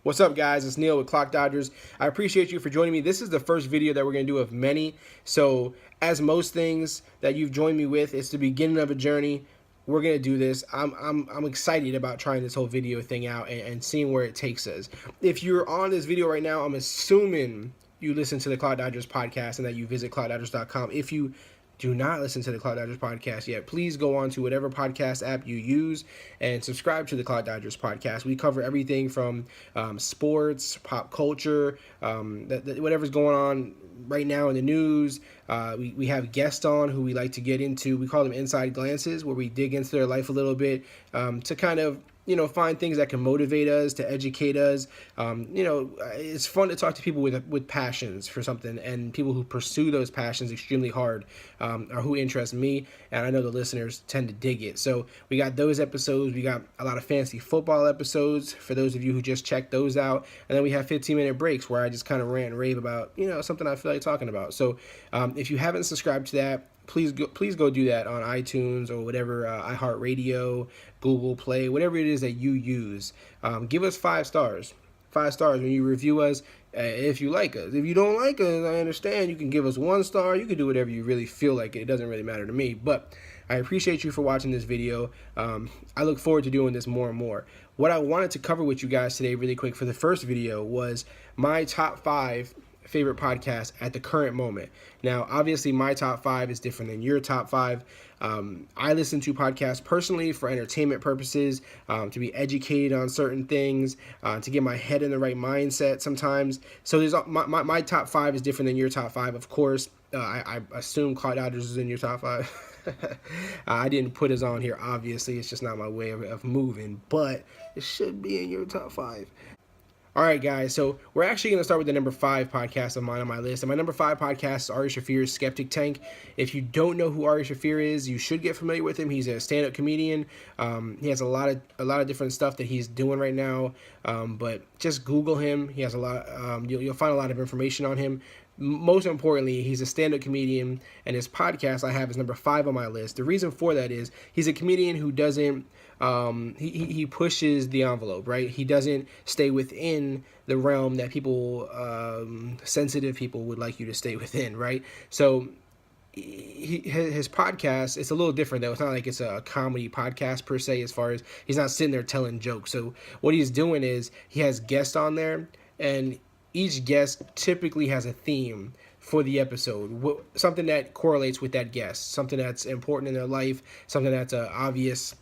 What's up, guys? It's Neil with Clock Dodgers. I appreciate you for joining me. This is the first video that we're going to do of many. So, as most things that you've joined me with, it's the beginning of a journey. We're going to do this. I'm excited about trying this whole video thing out and seeing where it takes us. If you're on this video right now, I'm assuming you listen to the Clock Dodgers podcast and that you visit clockdodgers.com. If you do not listen to the Clock Dodgers podcast yet, please go on to whatever podcast app you use and subscribe to the Clock Dodgers podcast. We cover everything from sports, pop culture, whatever's going on right now in the news. We have guests on who we like to get into. We call them inside glances, where we dig into their life a little bit to kind of find things that can motivate us, to educate us. It's fun to talk to people with passions for something, and people who pursue those passions extremely hard are who interest me, and I know the listeners tend to dig it. So we got those episodes. We got a lot of fantasy football episodes for those of you who just checked those out, and then we have 15-minute breaks where I just kind of rant and rave about something I feel like talking about. So if you haven't subscribed to that, please go do that on iTunes or whatever, iHeartRadio, Google Play, whatever it is that you use. Give us 5 stars. 5 stars when you review us, if you like us. If you don't like us, I understand. You can give us 1 star. You can do whatever you really feel like. It doesn't really matter to me. But I appreciate you for watching this video. I look forward to doing this more and more. What I wanted to cover with you guys today really quick for the first video was my top 5 favorite podcast at the current moment. Now, obviously, my top 5 is different than your top 5. I listen to podcasts personally for entertainment purposes, to be educated on certain things, to get my head in the right mindset sometimes. So there's my top 5 is different than your top 5, of course. I assume Clock Dodgers is in your top 5. I didn't put his on here, obviously. It's just not my way of moving, but it should be in your top 5. All right, guys, so we're actually going to start with the number 5 podcast of mine on my list. And my number 5 podcast is Ari Shaffir's Skeptic Tank. If you don't know who Ari Shaffir is, you should get familiar with him. He's a stand-up comedian. He has a lot of different stuff that he's doing right now. But just Google him. He has a lot. You'll find a lot of information on him. Most importantly, he's a stand-up comedian, and his podcast I have is number 5 on my list. The reason for that is he's a comedian who doesn't he pushes the envelope, right? He doesn't stay within the realm that people, sensitive people would like you to stay within, right? So his podcast, it's a little different though. It's not like it's a comedy podcast per se, as far as he's not sitting there telling jokes. So what he's doing is he has guests on there, and each guest typically has a theme for the episode, something that correlates with that guest, something that's important in their life, something that's obvious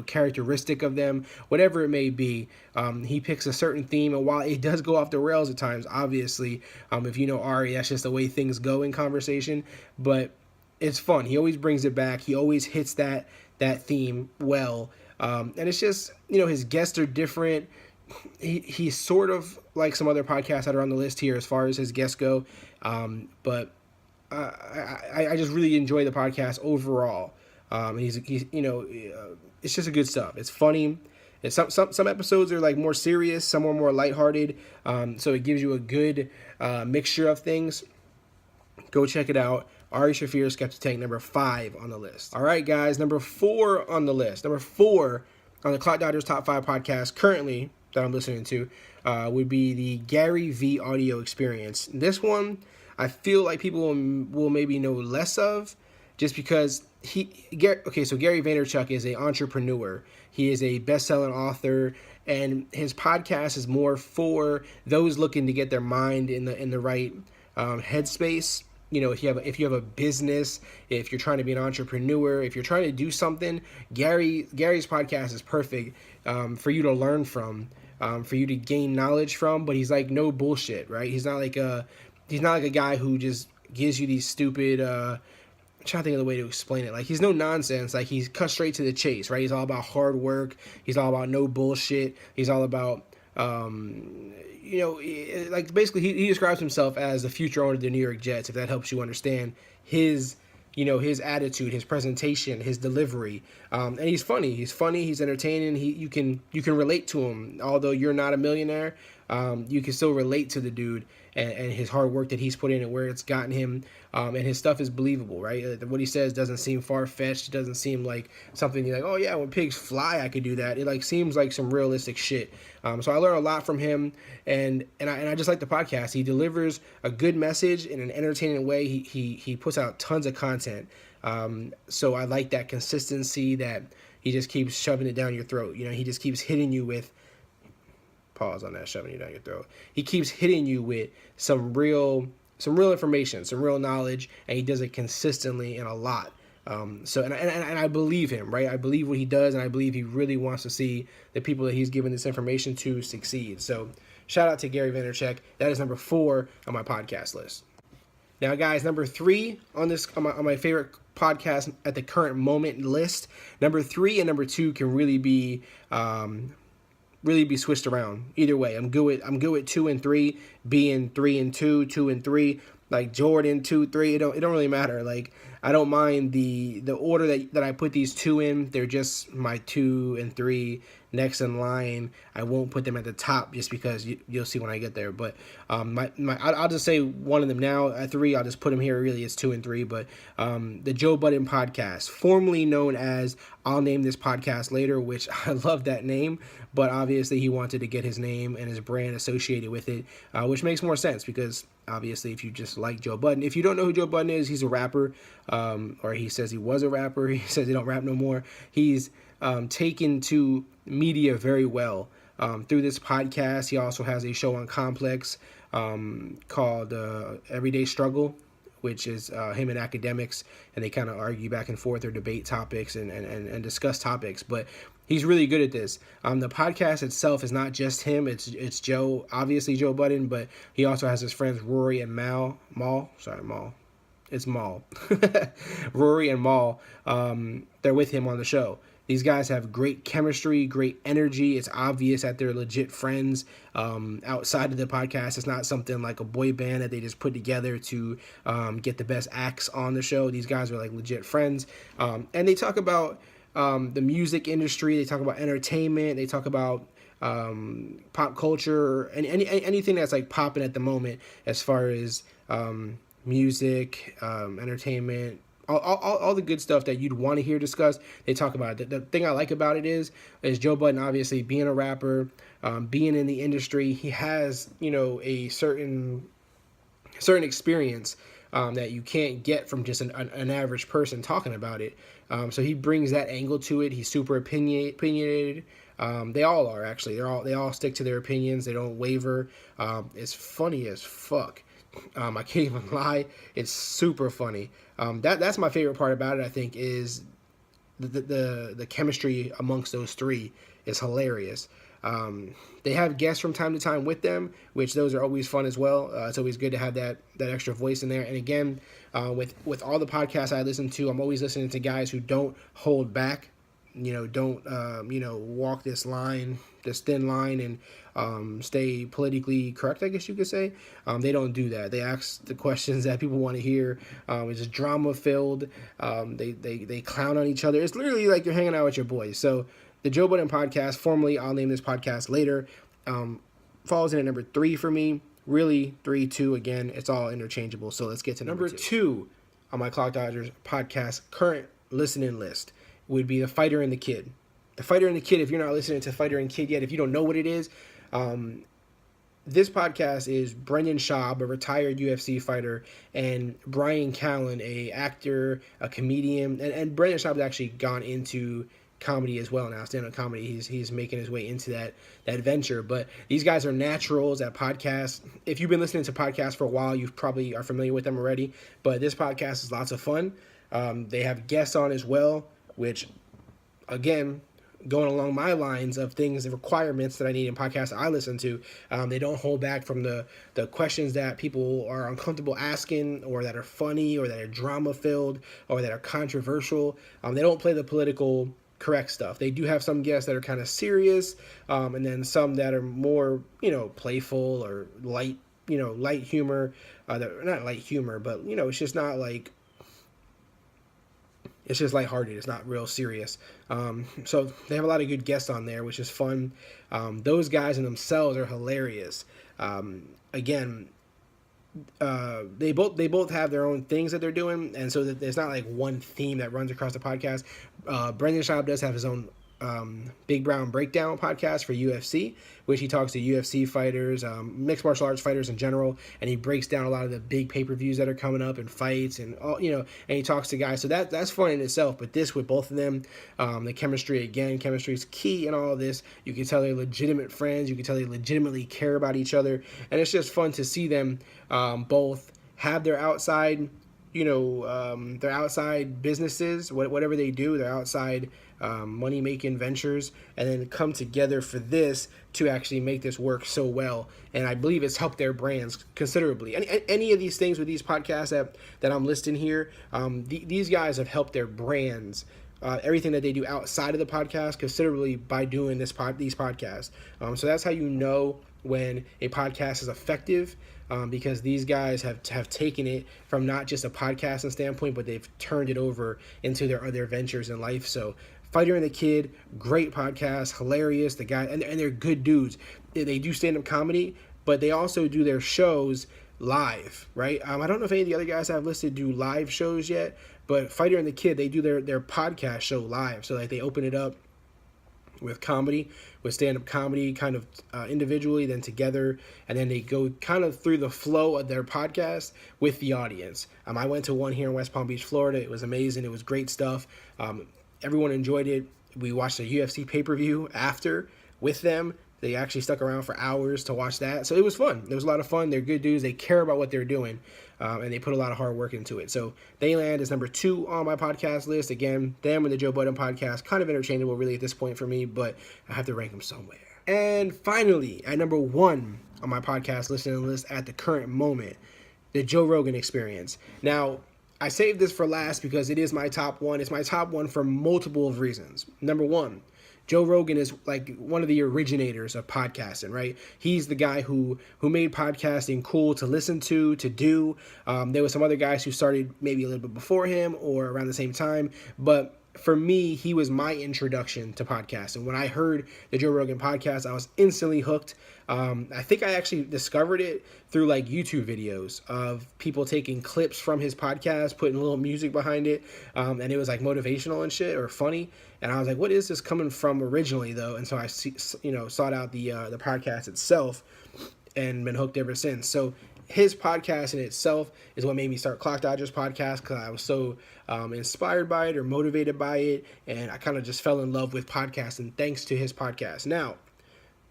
characteristic of them, whatever it may be. He picks a certain theme, and while it does go off the rails at times, obviously, if you know Ari, that's just the way things go in conversation, but it's fun. He always brings it back. He always hits that theme well, and it's just, his guests are different. He's sort of like some other podcasts that are on the list here as far as his guests go, but I just really enjoy the podcast overall. He's it's just a good stuff. It's funny. And some episodes are like more serious, some are more lighthearted. So it gives you a good mixture of things. Go check it out. Ari Shaffir, Skeptic Tank, number 5 on the list. All right, guys, number 4 on the list. Number 4 on the Clock Dodgers top 5 podcast currently that I'm listening to would be the Gary V audio experience. This one, I feel like people will maybe know less of, just because so Gary Vaynerchuk is an entrepreneur. He is a best-selling author, and his podcast is more for those looking to get their mind in the right headspace. If you have a business, if you're trying to be an entrepreneur, if you're trying to do something, Gary's podcast is perfect for you to learn from, for you to gain knowledge from. But he's like no bullshit, right? He's not like a guy who just gives you these stupid. I'm trying to think of the way to explain it. Like, he's no nonsense. Like, he's cut straight to the chase, right? He's all about hard work. He's all about no bullshit. He's all about, like, basically he describes himself as the future owner of the New York Jets, if that helps you understand his attitude, his presentation, his delivery. And he's funny. He's entertaining. You can relate to him. Although you're not a millionaire, you can still relate to the dude and his hard work that he's put in and where it's gotten him. And his stuff is believable, right? What he says doesn't seem far-fetched. It doesn't seem like something you're like, oh yeah, when pigs fly, I could do that. It like seems like some realistic shit. So I learned a lot from him, and I just like the podcast. He delivers a good message in an entertaining way. He puts out tons of content. So I like that consistency, that he just keeps shoving it down your throat. You know, he just keeps hitting you with, pause on that, shoving it down your throat. He keeps hitting you with some real information, some real knowledge, and he does it consistently and a lot. So I believe him, right? I believe what he does, and I believe he really wants to see the people that he's giving this information to succeed. So shout out to Gary Vaynerchuk. That is number 4 on my podcast list. Now, guys, number 3 on my favorite podcast at the current moment list. Number 3 and number 2 can really be switched around. Either way, I'm good with 2 and 3 being 3 and 2, 2 and 3. Like Jordan 2, 3. It don't really matter. Like, I don't mind the order that I put these 2 in. They're just my 2 and 3 next in line. I won't put them at the top just because you'll see when I get there. But I'll just say one of them now. At 3, I'll just put them here. Really, it's 2 and 3. But the Joe Budden Podcast, formerly known as I'll Name This Podcast Later, which I love that name. But obviously, he wanted to get his name and his brand associated with it, which makes more sense because obviously, if you just like Joe Budden, if you don't know who Joe Budden is, he's a rapper, or he says he was a rapper. He says he don't rap no more. He's taken to media very well through this podcast. He also has a show on Complex called Everyday Struggle, which is him and academics, and they kind of argue back and forth or debate topics and discuss topics. But he's really good at this. The podcast itself is not just him. It's Joe, obviously Joe Budden, but he also has his friends Rory and Mal. It's Mal. Rory and Mal. They're with him on the show. These guys have great chemistry, great energy. It's obvious that they're legit friends outside of the podcast. It's not something like a boy band that they just put together to get the best acts on the show. These guys are like legit friends. And they talk about the music industry. They talk about entertainment. They talk about pop culture and anything that's like popping at the moment as far as music, entertainment, all the good stuff that you'd want to hear discussed. They talk about it. The thing I like about it is Joe Budden, obviously being a rapper, being in the industry, he has, a certain experience that you can't get from just an average person talking about it. So he brings that angle to it. He's super opinionated. They all are, actually. They all stick to their opinions. They don't waver. It's funny as fuck. I can't even lie. It's super funny. That's my favorite part about it, I think, is the chemistry amongst those 3 is hilarious. They have guests from time to time with them, which those are always fun as well. It's always good to have that extra voice in there. And again, with all the podcasts I listen to, I'm always listening to guys who don't hold back, don't walk this thin line and stay politically correct, I guess you could say. They don't do that. They ask the questions that people want to hear. It's drama filled. They clown on each other. It's literally like you're hanging out with your boys. So the Joe Budden Podcast, formerly I'll Name This Podcast Later, falls in at number 3 for me. Really, 3, 2, again, it's all interchangeable. So let's get to number 2 on my Clock Dodgers podcast current listening list would be The Fighter and the Kid. The Fighter and the Kid, if you're not listening to Fighter and Kid yet, if you don't know what it is, this podcast is Brendan Schaub, a retired UFC fighter, and Brian Callen, a actor, a comedian, and Brendan Schaub has actually gone into comedy as well now, stand-up comedy. He's making his way into that venture. But these guys are naturals at podcasts. If you've been listening to podcasts for a while, you probably are familiar with them already. But this podcast is lots of fun. They have guests on as well, which, again, going along my lines of things, the requirements that I need in podcasts I listen to. They don't hold back from the questions that people are uncomfortable asking, or that are funny, or that are drama-filled, or that are controversial. They don't play the political correct stuff. They do have some guests that are kind of serious, and then some that are more, playful or light, light humor. Not light humor, but, it's just not like... it's just lighthearted. It's not real serious. So they have a lot of good guests on there, which is fun. Those guys in themselves are hilarious. Again, they both have their own things that they're doing, and so that there's not like one theme that runs across the podcast. Brendan Schaub does have his own Big Brown Breakdown podcast for UFC, which he talks to UFC fighters, mixed martial arts fighters in general, and he breaks down a lot of the big pay-per-views that are coming up and fights and all, and he talks to guys. So that's fun in itself. But this with both of them, the chemistry is key in all of this. You can tell they're legitimate friends. You can tell they legitimately care about each other, and it's just fun to see them both have their outside their outside businesses, whatever they do, their outside money-making ventures, and then come together for this to actually make this work so well. And I believe it's helped their brands considerably. Any of these things with these podcasts that I'm listing here, these guys have helped their brands, everything that they do outside of the podcast considerably by doing these podcasts. So that's how you know when a podcast is effective, because these guys have taken it from not just a podcasting standpoint, but they've turned it over into their other ventures in life. So Fighter and the Kid, great podcast, hilarious. The guy, and they're good dudes. They do stand-up comedy, but they also do their shows live, right? I don't know if any of the other guys I've listed do live shows yet, but Fighter and the Kid, they do their podcast show live. So like they open it up with comedy, with stand-up comedy, kind of individually, then together, and then they go kind of through the flow of their podcast with the audience. I went to one here in West Palm Beach, Florida. It was amazing. It was great stuff. Everyone enjoyed it. We watched a UFC pay-per-view after with them. They actually stuck around for hours to watch that. So it was fun. It was a lot of fun. They're good dudes. They care about what they're doing, and they put a lot of hard work into it. So they land as number 2 on my podcast list. Again, them and the Joe Budden Podcast, kind of interchangeable really at this point for me, but I have to rank them somewhere. And finally, at number 1 on my podcast listening list at the current moment, the Joe Rogan Experience. Now, I saved this for last because it is my top 1. It's my top 1 for multiple of reasons. Number 1, Joe Rogan is like one of the originators of podcasting, right? He's the guy who made podcasting cool to listen to do. There were some other guys who started maybe a little bit before him or around the same time, but for me, he was my introduction to podcasting. When I heard the Joe Rogan podcast, I was instantly hooked. I think I actually discovered it through like YouTube videos of people taking clips from his podcast, putting a little music behind it, and it was like motivational and shit or funny. And I was like, what is this coming from originally though? And so I sought out the podcast itself and been hooked ever since. So his podcast in itself is what made me start Clock Dodgers podcast, because I was so inspired by it or motivated by it, and I kind of just fell in love with podcasting thanks to his podcast. Now,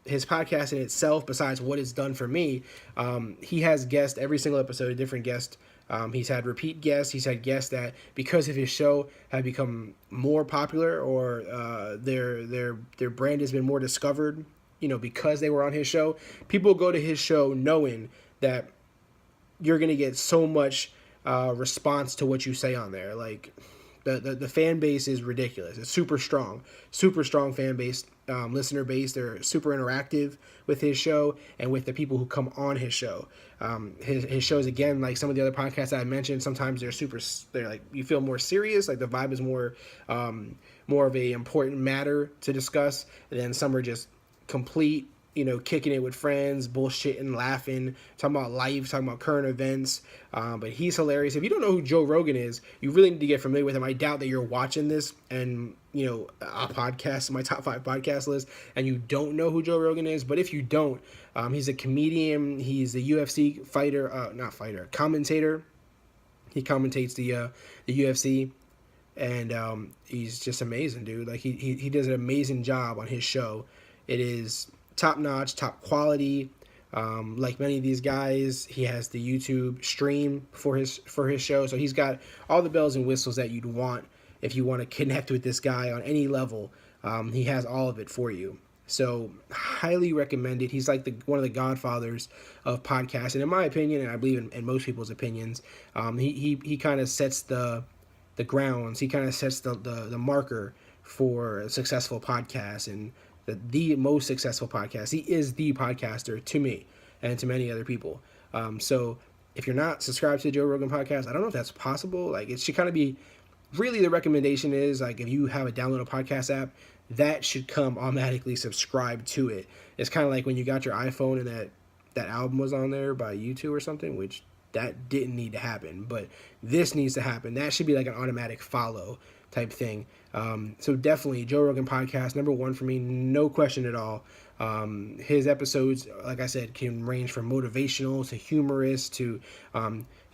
his podcast in itself, besides what it's done for me, he has guests every single episode, a different guest. He's had repeat guests. He's had guests that, because of his show, have become more popular, or their brand has been more discovered, because they were on his show. People go to his show knowing that you're going to get so much response to what you say on there. Like, the fan base is ridiculous. It's super strong fan base, listener base. They're super interactive with his show and with the people who come on his show. His shows, again, like some of the other podcasts I mentioned, sometimes they're like, you feel more serious, like the vibe is more of a important matter to discuss, and then some are just complete, kicking it with friends, bullshitting, laughing, talking about life, talking about current events. But he's hilarious. If you don't know who Joe Rogan is, you really need to get familiar with him. I doubt that you're watching this and, a podcast, my top 5 podcast list, and you don't know who Joe Rogan is. But if you don't, he's a comedian. He's a UFC commentator. He commentates the UFC. And he's just amazing, dude. Like, he does an amazing job on his show. It is top-notch, top quality. Like many of these guys, he has the YouTube stream for his show. So he's got all the bells and whistles that you'd want if you want to connect with this guy on any level. He has all of it for you. So highly recommended. He's like one of the godfathers of podcasting, in my opinion, and I believe in most people's opinions. He kind of sets the grounds. He kind of sets the marker for a successful podcast, and the most successful podcast. He is the podcaster to me and to many other people. So if you're not subscribed to the Joe Rogan podcast, I don't know if that's possible. Like, it should kind of be really the recommendation is, like, if you have a download a podcast app, that should come automatically subscribed to it. It's kind of like when you got your iPhone and that album was on there by U2 or something, which that didn't need to happen, but this needs to happen. That should be like an automatic follow type thing. So definitely Joe Rogan Podcast, number one for me, no question at all. His episodes, like I said, can range from motivational to humorous to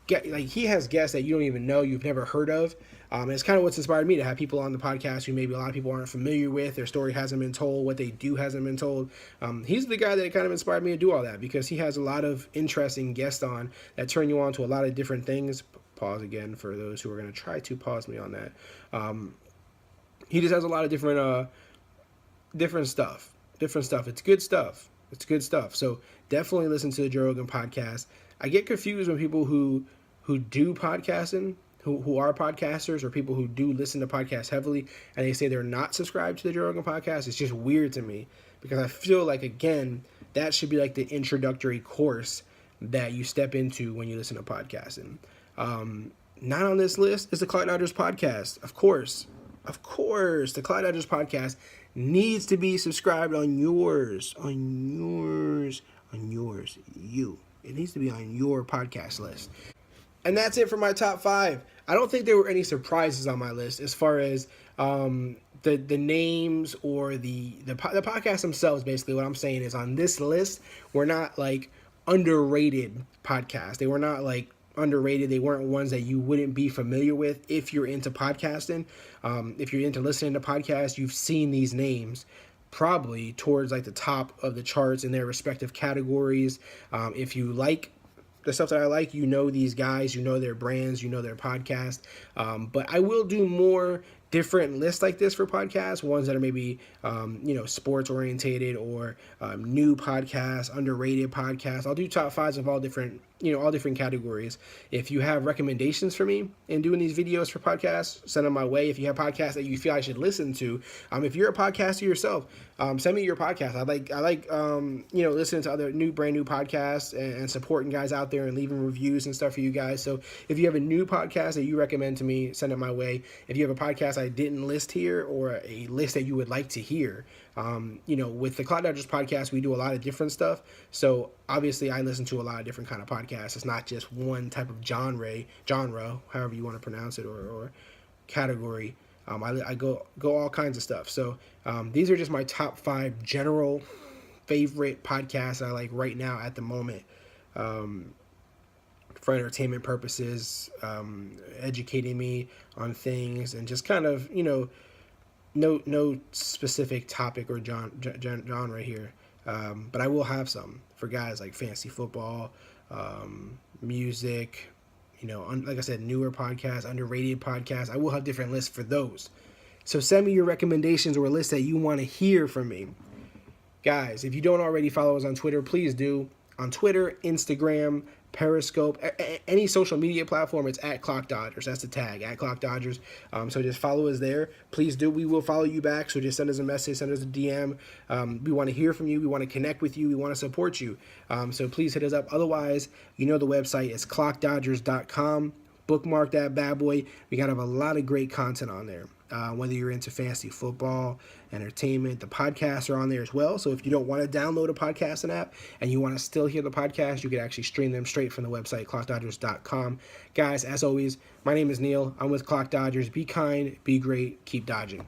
he has guests that you don't even know, you've never heard of. And it's kind of what's inspired me to have people on the podcast who maybe a lot of people aren't familiar with. Their story hasn't been told. What they do hasn't been told. He's the guy that kind of inspired me to do all that, because he has a lot of interesting guests on that turn you on to a lot of different things. Pause again for those who are going to try to pause me on that. He just has a lot of different stuff. It's good stuff. So definitely listen to the Joe Rogan Podcast. I get confused when people who do podcasting, who are podcasters, or people who do listen to podcasts heavily, and they say they're not subscribed to the Joe Rogan Podcast. It's just weird to me, because I feel like, again, that should be like the introductory course that you step into when you listen to podcasting. Not on this list is the Clock Dodgers Podcast. Of course, the Clock Dodgers Podcast needs to be subscribed on yours. It needs to be on your podcast list. And that's it for my top 5. I don't think there were any surprises on my list as far as the names or the podcasts themselves. Basically, what I'm saying is, on this list, we're not like underrated podcasts. They were not like underrated. They weren't ones that you wouldn't be familiar with if you're into podcasting. If you're into listening to podcasts, you've seen these names probably towards like the top of the charts in their respective categories. If you like the stuff that I like, you know these guys, you know their brands, you know their podcast. But I will do more different lists like this for podcasts, ones that are maybe, sports orientated, or new podcasts, underrated podcasts. I'll do top 5s of all different categories. If you have recommendations for me in doing these videos for podcasts, send them my way. If you have podcasts that you feel I should listen to, if you're a podcaster yourself, send me your podcast. I like listening to other brand new podcasts and supporting guys out there and leaving reviews and stuff for you guys. So if you have a new podcast that you recommend to me, send it my way. If you have a podcast I didn't list here, or a list that you would like to hear, with the Clock Dodgers Podcast, we do a lot of different stuff. So obviously I listen to a lot of different kind of podcasts. It's not just one type of genre, however you want to pronounce it, or category. I go all kinds of stuff. So these are just my top 5 general favorite podcasts I like right now at the moment, for entertainment purposes, educating me on things, and just kind of, no specific topic or genre here. But I will have some for guys like fantasy football, music, like I said, newer podcasts, underrated podcasts. I will have different lists for those. So send me your recommendations or a list that you want to hear from me. Guys, if you don't already follow us on Twitter, please do. On Twitter, Instagram, Periscope, any social media platform, it's at Clock Dodgers. That's the tag, at Clock Dodgers. So just follow us there. Please do. We will follow you back. So just send us a message, send us a DM. We want to hear from you. We want to connect with you. We want to support you. So please hit us up. Otherwise, the website is clockdodgers.com. Bookmark that bad boy. We got a lot of great content on there. Whether you're into fantasy football, entertainment, the podcasts are on there as well. So if you don't want to download a podcasting app and you want to still hear the podcast, you can actually stream them straight from the website, clockdodgers.com. Guys, as always, my name is Neil. I'm with Clock Dodgers. Be kind, be great, keep dodging.